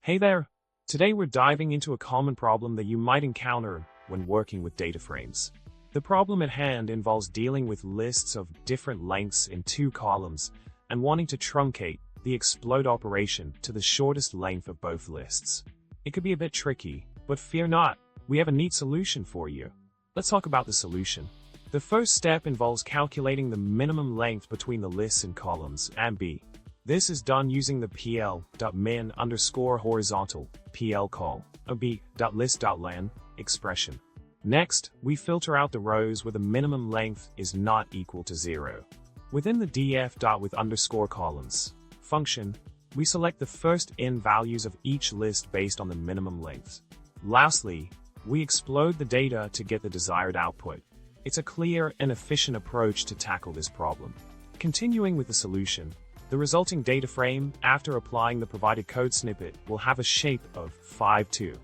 Hey there! Today we're diving into a common problem that you might encounter when working with data frames. The problem at hand involves dealing with lists of different lengths in two columns and wanting to truncate the explode operation to the shortest length of both lists. It could be a bit tricky, but fear not, we have a neat solution for you. Let's talk about the solution. The first step involves calculating the minimum length between the lists and columns, and B. This is done using the pl.min_horizontal (pl_call) of b.list.len expression. Next, we filter out the rows where the minimum length is not equal to 0. Within the df.with_columns function, we select the first in values of each list based on the minimum length. Lastly, we explode the data to get the desired output. It's a clear and efficient approach to tackle this problem. Continuing with the solution, the resulting data frame, after applying the provided code snippet, will have a shape of 5-2.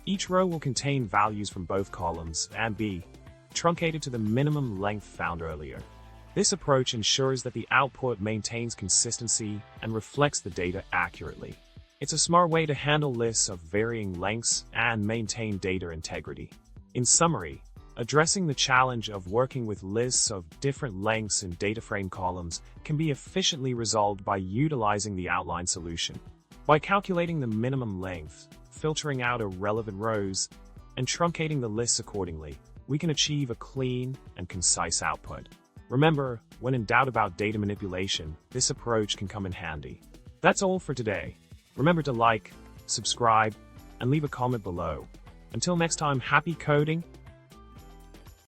Each row will contain values from both columns and be truncated to the minimum length found earlier. This approach ensures that the output maintains consistency and reflects the data accurately. It's a smart way to handle lists of varying lengths and maintain data integrity. In summary, addressing the challenge of working with lists of different lengths in data frame columns can be efficiently resolved by utilizing the outline solution. By calculating the minimum length, filtering out irrelevant rows, and truncating the lists accordingly, we can achieve a clean and concise output. Remember, when in doubt about data manipulation, this approach can come in handy. That's all for today. Remember to like, subscribe, and leave a comment below. Until next time, happy coding!